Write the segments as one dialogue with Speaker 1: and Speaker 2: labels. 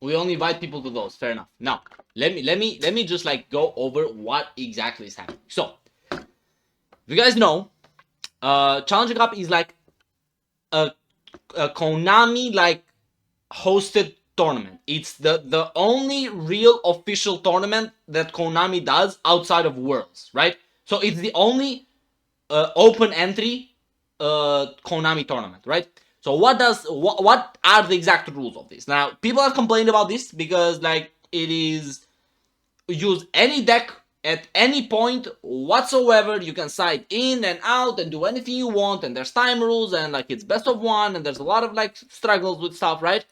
Speaker 1: We only invite people to those. Fair enough. Now, let me just like go over what exactly is happening. So, you guys know, Challenger Cup is like a Konami like hosted tournament. It's the only real official tournament that Konami does outside of Worlds, right? So it's the only open entry Konami tournament, right? So what are the exact rules of this? Now people have complained about this because like it is use any deck at any point whatsoever. You can side in and out and do anything you want, and there's time rules and like it's best of one, and there's a lot of like struggles with stuff, right?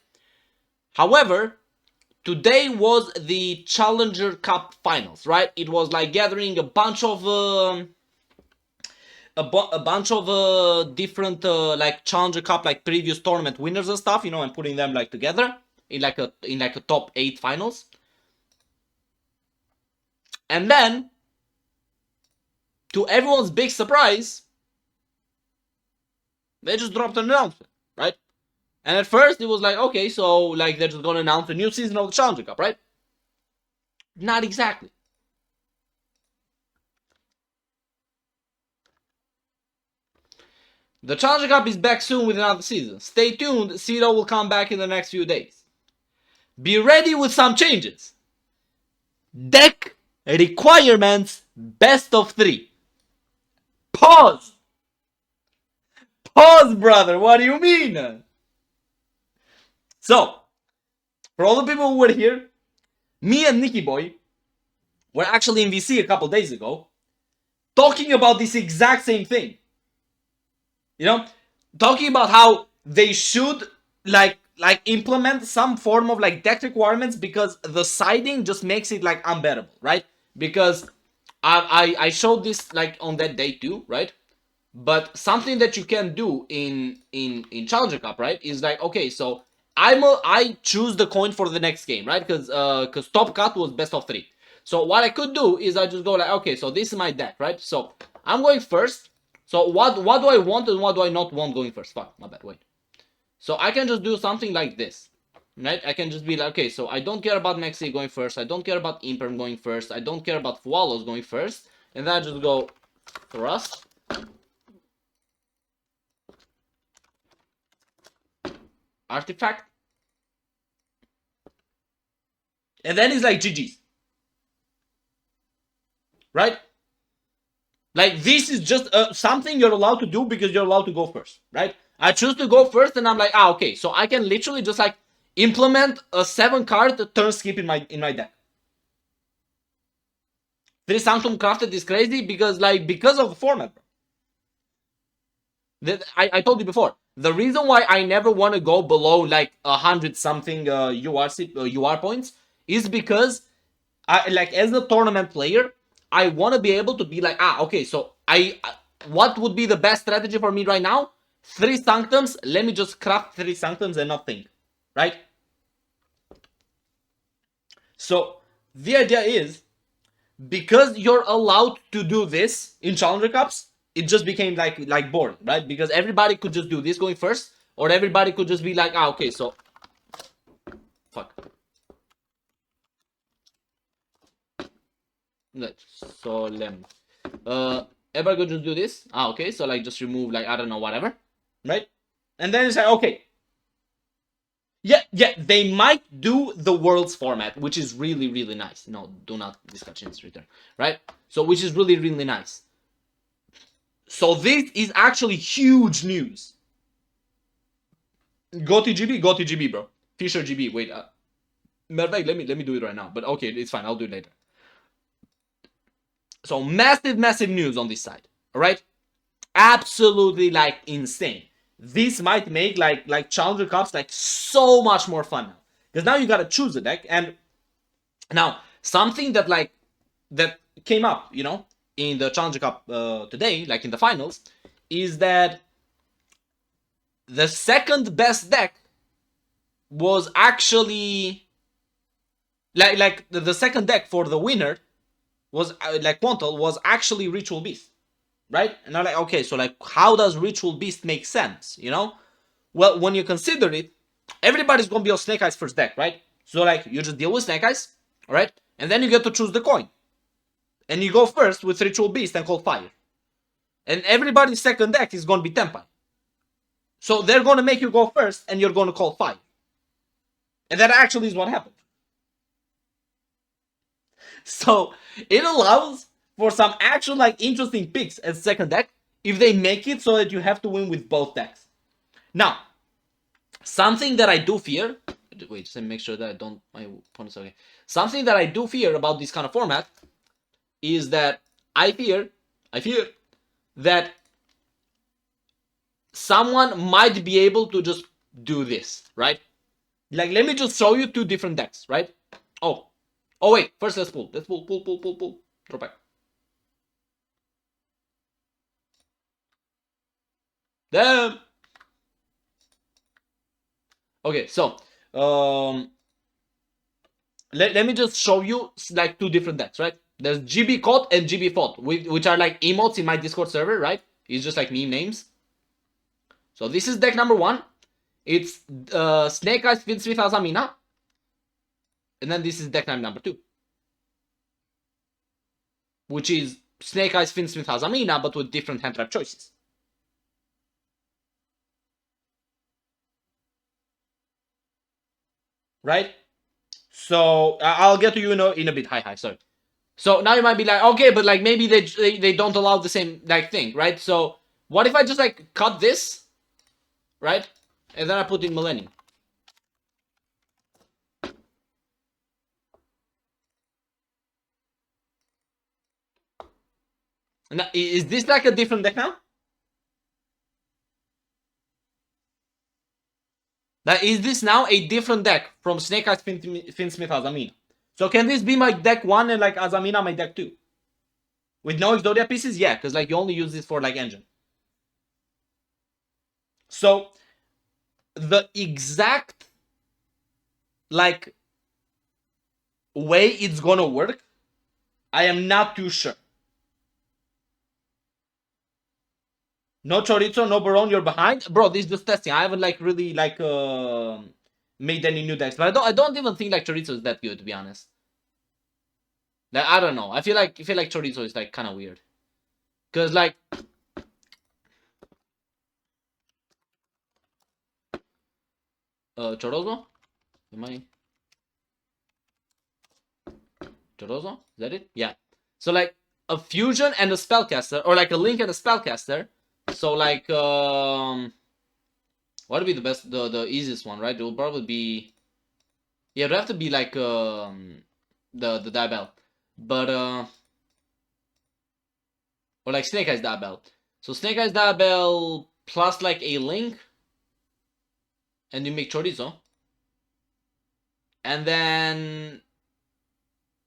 Speaker 1: However, today was the Challenger Cup finals, right? It was like gathering a bunch of different like Challenger Cup like previous tournament winners and stuff, you know, and putting them like together in like a top 8 finals. And then, to everyone's big surprise, they just dropped an announcement, right? And at first it was like, okay, so like they're just gonna announce a new season of the Challenger Cup, right? Not exactly. The Challenger Cup is back soon with another season. Stay tuned, Zero will come back in the next few days. Be ready with some changes. Deck requirements best of 3. Pause! Pause, brother, what do you mean? So, for all the people who were here, me and Nicky Boy were actually in VC a couple days ago talking about this exact same thing. You know, talking about how they should like implement some form of like deck requirements because the siding just makes it like unbearable, right? Because I showed this like on that day too, right? But something that you can do in Challenger Cup, right, is like, okay, so I choose the coin for the next game, right? Because top cut was best of 3. So what I could do is I just go like, okay, so this is my deck, right? So I'm going first. So what do I want and what do I not want going first? Fuck, my bad, wait. So I can just do something like this, right? I can just be like, okay, so I don't care about Maxi going first. I don't care about Imperm going first. I don't care about Fualos going first. And then I just go Thrust. Artifact. And then it's like GG's. Right? Like, this is just something you're allowed to do because you're allowed to go first, right? I choose to go first and I'm like, okay, so I can literally just like implement a 7-card turn skip in my deck. 3 Sanctum Crafted is crazy because of the format, bro. I told you before, the reason why I never want to go below like 100 something UR points is because I like, as a tournament player, I want to be able to be like, okay, so what would be the best strategy for me right now? 3 Sanctums, let me just craft 3 Sanctums and not think, right? So the idea is, because you're allowed to do this in Challenger Cups, it just became like boring, right? Because everybody could just do this going first, or everybody could just be like, okay, so fuck. Solemn. Everybody could just do this. Okay, so like just remove like, I don't know, whatever, right? And then it's like, okay. Yeah, they might do the Worlds format, which is really, really nice. No, do not discard change return, right? So, which is really, really nice. So this is actually huge news. Go to GB, bro. Fisher GB. Wait, Merveig, let me do it right now. But okay, it's fine. I'll do it later. So massive news on this side. All right, absolutely like insane. This might make like Challenger Cups like so much more fun now, because now you gotta choose a deck. And now something that came up, you know, in the Challenger Cup today, like in the finals, is that the second best deck was actually like the second deck for the winner was like Quantal was actually Ritual Beast, right? And I'm like, okay, so like how does Ritual Beast make sense, you know? Well, when you consider it, everybody's gonna be on Snake Eyes first deck, right? So like you just deal with Snake Eyes, right? And then you get to choose the coin. And you go first with Ritual Beast and Cold Fire. And everybody's second deck is going to be Tempai. So they're going to make you go first and you're going to call Fire. And that actually is what happened. So it allows for some actual like interesting picks as second deck if they make it so that you have to win with both decks. Now, something that I do fear. Wait, just make sure that I don't. My opponent's okay. Something that I do fear about this kind of format is that I fear that someone might be able to just do this, right? Like, let me just show you two different decks, right? Oh wait, first let's pull. Let's pull. Draw back. Damn. Okay, so let me just show you like two different decks, right? There's GB Code and GB Thought, which are like emotes in my Discord server, right? It's just like meme names. So this is deck number one. It's Snake Eyes, Finsmith, Azamina. And then this is deck number two, which is Snake Eyes, Finsmith, Azamina, but with different hand trap choices. Right? So I'll get to you in a bit. Hi, sorry. So now you might be like, okay, but like maybe they don't allow the same like thing, right? So what if I just like cut this, right? And then I put in Millennium. Now, is this like a different deck now? That is this now a different deck from Snake Eyes, Finsmith, Azamina? So can this be my deck one and like Azamina my deck two? With no Exodia pieces? Yeah, because like you only use this for like engine. So the exact like way it's gonna work, I am not too sure. No Chorizo, no Baron, you're behind, bro. This is just testing. I haven't like really like made any new decks, but I don't even think like Chorizo is that good, to be honest. Like, I don't know. I feel like Chorizo is like kind of weird, cause like Chorozo, am I? Chorozo, is that it? Yeah. So like a fusion and a spellcaster, or like a link and a spellcaster. So like what would be the best, the easiest one, right? It will probably be, yeah, it would have to be like the Diabell, but or like Snake Eyes Diabell. So Snake Eyes Diabell plus like a link, and you make Chorizo, and then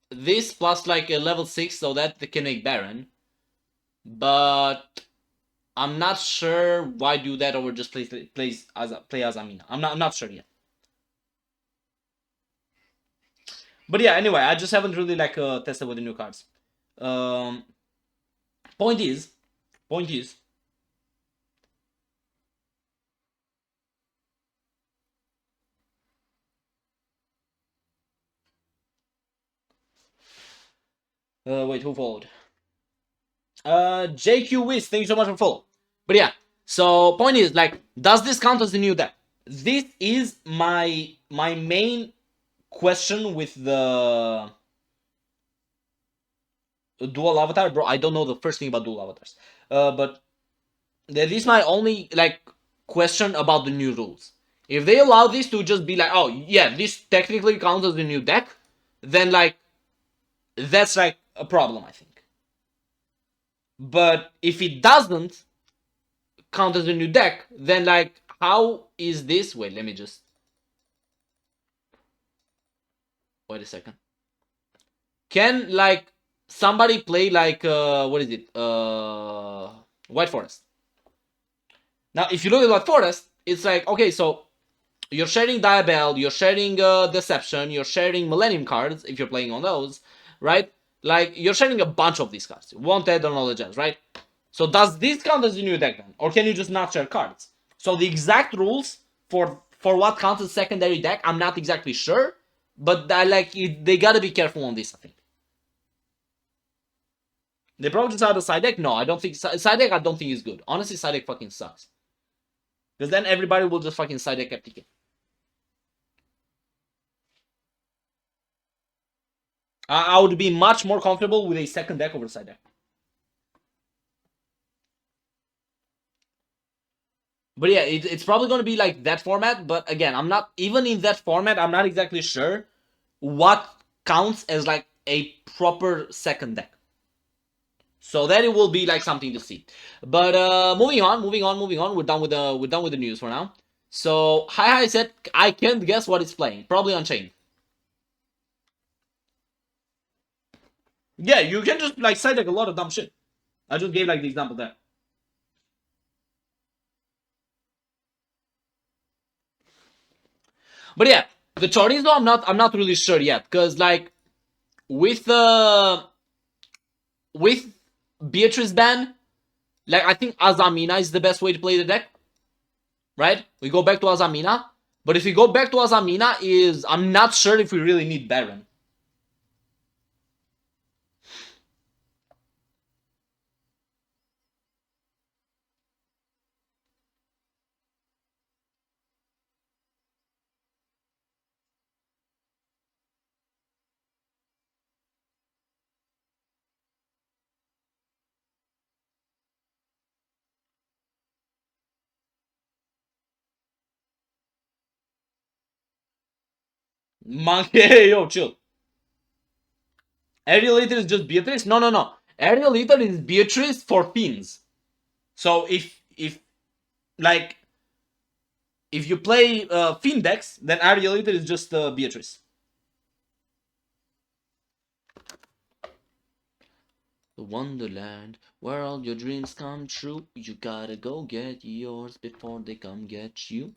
Speaker 1: this plus like a level 6, so that they can make Baron, but I'm not sure why do that over just play Azamina. I'm not sure yet. But yeah, anyway, I just haven't really like tested with the new cards. Point is, wait, who followed? JQ Wiz, thank you so much for follow. But yeah, so point is, like, does this count as the new deck? This is my main question with the dual avatar, bro. I don't know the first thing about dual avatars, but that is my only like question about the new rules. If they allow this to just be like, oh yeah, this technically counts as the new deck, then like that's like a problem, I think. But if it doesn't count as a new deck, then like how is this? Wait, let me just wait a second. Can like somebody play like what is it? White Forest. Now, if you look at White Forest, it's like, okay, so you're sharing Diabell, you're sharing Deception, you're sharing Millennium cards if you're playing on those, right? Like, you're sharing a bunch of these cards. Wanted on all the gems, right? So does this count as a new deck then? Or can you just not share cards? So the exact rules for what counts as secondary deck, I'm not exactly sure. But they gotta be careful on this, I think. They probably decided a side deck. No, I don't think side deck. I don't think is good. Honestly, side deck fucking sucks. Because then everybody will just fucking side deck FTK. I would be much more comfortable with a second deck over side deck. But yeah, it's probably going to be like that format. But again, I'm not even in that format. I'm not exactly sure what counts as like a proper second deck. So that it will be like something to see. But moving on. We're done with the news for now. So Hi said I can't guess what it's playing. Probably Unchained. Yeah, you can just like side deck a lot of dumb shit. I just gave like the example there. But yeah, the chorizo I'm not really sure yet because like with with Beatrice ban, like I think Azamina is the best way to play the deck. Right? We go back to Azamina. But if we go back to Azamina, is I'm not sure if we really need Baron. Monkey, hey, yo, chill. Aerial Eater is just Beatrice? No, no, no. Aerial Eater is Beatrice for fiends. So if like if you play fiend decks, then Aerial Eater is just Beatrice. The Wonderland, where all your dreams come true. You gotta go get yours before they come get you.